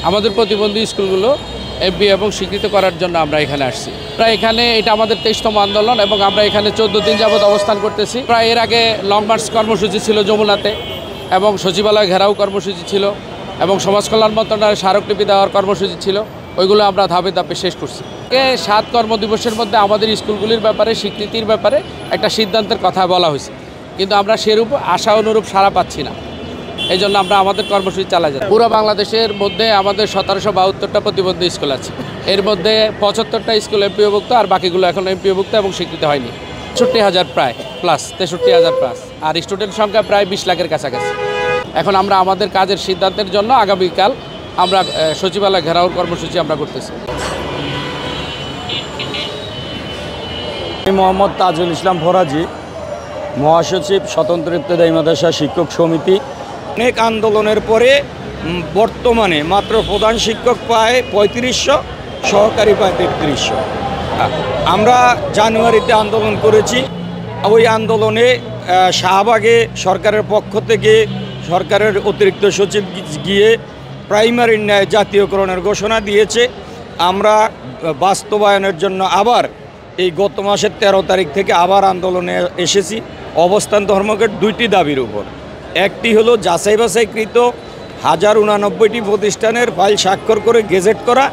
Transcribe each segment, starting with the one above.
আমাদের প্রতিবন্ধী স্কুলগুলো এমপি এবং স্বীকৃত করার জন্য আমরা এখানে আসছি। প্রায় এখানে এটা আমাদের 23তম আন্দোলন এবং আমরা এখানে 14 দিন যাবৎ অবস্থান করতেছি। প্রায় এর আগে লং মার্চ কর্মসূচি ছিল যমুনাতে এবং সচিবালয় ঘেরাও কর্মসূচি ছিল এবং সমাজ কল্যাণ মন্ত্রণালয়ের স্মারকলিপি দেওয়ার কর্মসূচি ছিল। ওইগুলো আমরা ধাপে ধাপে শেষ করছি। 7 কর্মদিবসের মধ্যে আমাদের স্কুলগুলির ব্যাপারে স্বীকৃতির ব্যাপারে একটা সিদ্ধান্তের কথা বলা হয়েছে, কিন্তু আমরা সেরূপ আশা অনুরূপ সাড়া পাচ্ছি না। এই জন্য আমরা আমাদের কর্মসূচি চালাই যাচ্ছি। পুরো বাংলাদেশের মধ্যে আমাদের 1772টা প্রতিবন্ধী স্কুল আছে। এর মধ্যে 75টা স্কুল এমপিওভুক্ত, আর বাকিগুলো এখন এমপিওভুক্ত এবং স্বীকৃতি হয়নি। 63,000 প্রায় প্লাস 63,000 প্লাস, আর স্টুডেন্ট সংখ্যা প্রায় 20 লাখের কাছাকাছি। এখন আমরা আমাদের কাজের সিদ্ধান্তের জন্য আগামীকাল আমরা সচিবালয় ঘেরাওর কর্মসূচি আমরা করতেছি। মোহাম্মদ তাজুল ইসলাম ফরাজি, মহাসচিব স্বতন্ত্র ইবতেদায়ী মাদ্রাসা শিক্ষক সমিতি। অনেক আন্দোলনের পরে বর্তমানে মাত্র প্রধান শিক্ষক পায় 3500, সহকারী পায় 3300। আমরা জানুয়ারিতে আন্দোলন করেছি। ওই আন্দোলনে শাহবাগে সরকারের পক্ষ থেকে সরকারের অতিরিক্ত সচিব গিয়ে প্রাইমারির ন্যায় জাতীয়করণের ঘোষণা দিয়েছে। আমরা বাস্তবায়নের জন্য আবার এই গত মাসের 13 তারিখ থেকে আবার আন্দোলনে এসেছি। অবস্থান ধর্মঘট 2টি দাবির উপর। একটি হলো যাচাই বাছাইকৃত 1089টি প্রতিষ্ঠানের ফাইল স্বাক্ষর করে গেজেট করা,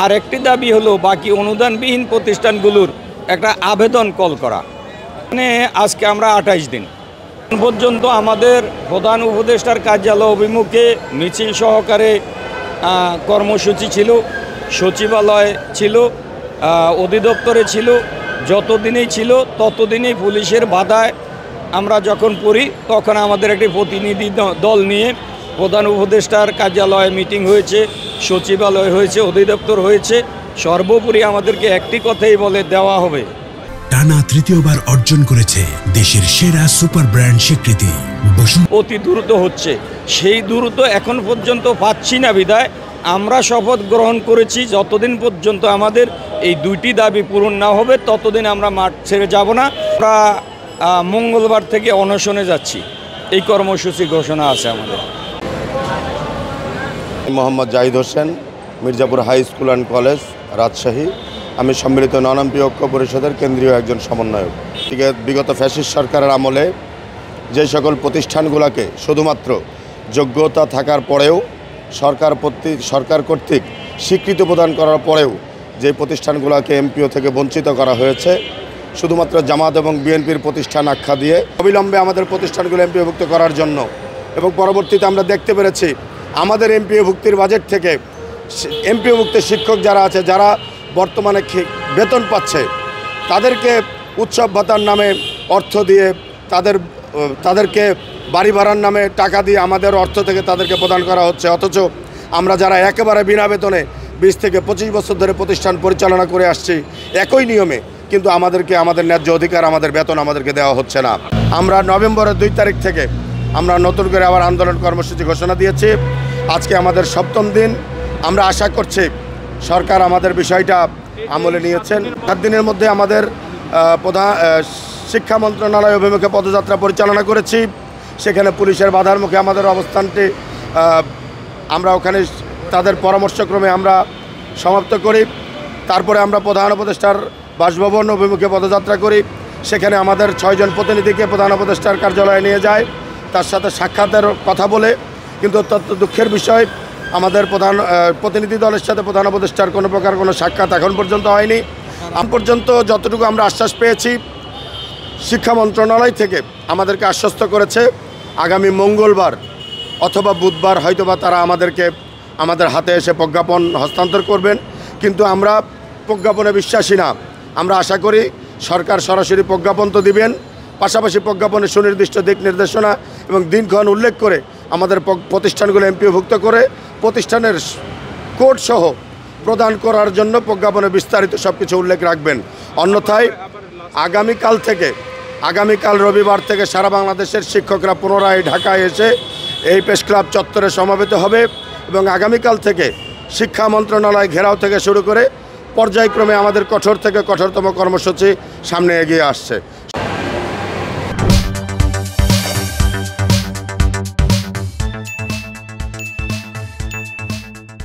আর একটি দাবি হলো বাকি অনুদানবিহীন প্রতিষ্ঠানগুলোর একটা আবেদন কল করা। মানে আজকে আমরা 28 দিন পর্যন্ত আমাদের প্রধান উপদেষ্টার কার্যালয় অভিমুখে মিছিল সহকারে কর্মসূচি ছিল, সচিবালয় ছিল, অধিদপ্তরে ছিল। যতদিনেই ছিল ততদিনেই পুলিশের বাধায় আমরা যখন পড়ি, তখন আমাদের একটি প্রতিনিধি দল নিয়ে প্রধান উপদেষ্টার কার্যালয়ে মিটিং হয়েছে, সচিবালয় হয়েছে, অধিদপ্তর হয়েছে। সর্বোপরি আমাদেরকে একটি কথাই বলে দেওয়া হবে, টানা তৃতীয়বার অর্জন করেছে দেশের সেরা সুপার ব্র্যান্ড স্বীকৃতি। অতি দ্রুত হচ্ছে, সেই দ্রুত এখন পর্যন্ত পাচ্ছি না বিধায় আমরা শপথ গ্রহণ করেছি যতদিন পর্যন্ত আমাদের এই 2টি দাবি পূরণ না হবে ততদিন আমরা মাঠ ছেড়ে যাব না। আমরা মঙ্গলবার থেকে অনশনে যাচ্ছি, এই কর্মসূচি ঘোষণা আছে আমাদের। Mohammad Zahid Hossain, Mirzapur high school and college, Rajshahi. আমি সম্মিলিত নন-এমপি ঐক্য পরিষদের কেন্দ্রীয় একজন সমন্বয়ক। বিগত ফ্যাসিস্ট সরকারের আমলে যে সকল প্রতিষ্ঠানগুলোকে শুধুমাত্র যোগ্যতা থাকার পরেও সরকার কর্তৃক স্বীকৃতি প্রদান করার পরেও যে প্রতিষ্ঠানগুলোকে এমপিও থেকে বঞ্চিত করা হয়েছে, শুধুমাত্র জামাত এবং বিএনপির প্রতিষ্ঠান আখ্যা দিয়ে অবিলম্বে আমাদের প্রতিষ্ঠানগুলো এমপিওভুক্ত করার জন্য, এবং পরবর্তীতে আমরা দেখতে পেরেছি আমাদের এমপিওভুক্তির বাজেট থেকে এমপিওভুক্ত শিক্ষক যারা আছে, যারা বর্তমানে বেতন পাচ্ছে, তাদেরকে উৎসব ভাতার নামে অর্থ দিয়ে তাদেরকে বাড়ি ভাড়ার নামে টাকা দিয়ে আমাদের অর্থ থেকে তাদেরকে প্রদান করা হচ্ছে। অথচ আমরা যারা একেবারে বিনা বেতনে 20 থেকে 25 বছর ধরে প্রতিষ্ঠান পরিচালনা করে আসছি একই নিয়মে, কিন্তু আমাদেরকে আমাদের ন্যায্য অধিকার, আমাদের বেতন আমাদেরকে দেওয়া হচ্ছে না। আমরা নভেম্বরের 2 তারিখ থেকে আমরা নতুন করে আবার আন্দোলন কর্মসূচি ঘোষণা দিয়েছি। আজকে আমাদের 7ম দিন। আমরা আশা করছি সরকার আমাদের বিষয়টা আমলে নিয়েছেন। 7 দিনের মধ্যে আমাদের শিক্ষা মন্ত্রণালয় অভিমুখে পদযাত্রা পরিচালনা করেছি। সেখানে পুলিশের বাধার মুখে আমাদের অবস্থানটি আমরা ওখানে তাদের পরামর্শক্রমে আমরা সমাপ্ত করি। তারপরে আমরা প্রধান উপদেষ্টার বাসভবন অভিমুখে পদযাত্রা করি। সেখানে আমাদের 6 জন প্রতিনিধিকে প্রধান উপদেষ্টার কার্যালয়ে নিয়ে যায়, তার সাথে সাক্ষাতের কথা বলে। কিন্তু অত্যন্ত দুঃখের বিষয়, আমাদের প্রতিনিধি দলের সাথে প্রধান উপদেষ্টার কোনো প্রকার কোনো সাক্ষাৎ এখন পর্যন্ত হয়নি। পর্যন্ত যতটুকু আমরা আশ্বাস পেয়েছি, শিক্ষা মন্ত্রণালয় থেকে আমাদেরকে আশ্বস্ত করেছে আগামী মঙ্গলবার অথবা বুধবার হয়তোবা তারা আমাদের হাতে এসে প্রজ্ঞাপন হস্তান্তর করবেন। কিন্তু আমরা প্রজ্ঞাপনে বিশ্বাসী না। আমরা আশা করি সরকার সরাসরি প্রজ্ঞাপন তো দিবেন, পাশাপাশি প্রজ্ঞাপনে সুনির্দিষ্ট দিক নির্দেশনা এবং দিনক্ষণ উল্লেখ করে আমাদের প্রতিষ্ঠানগুলো এমপিওভুক্ত করে প্রতিষ্ঠানের কোড সহ প্রদান করার জন্য প্রজ্ঞাপনে বিস্তারিত সব কিছু উল্লেখ রাখবেন। অন্যথায় আগামীকাল রবিবার থেকে সারা বাংলাদেশের শিক্ষকরা পুনরায় ঢাকায় এসে এই প্রেস ক্লাব চত্বরে সমাবেত হবে এবং আগামীকাল থেকে শিক্ষা মন্ত্রণালয় ঘেরাও থেকে শুরু করে পর্যায়ক্রমে আমাদের কঠোর থেকে কঠোরতম কর্মসূচি সামনে এগিয়ে আসছে।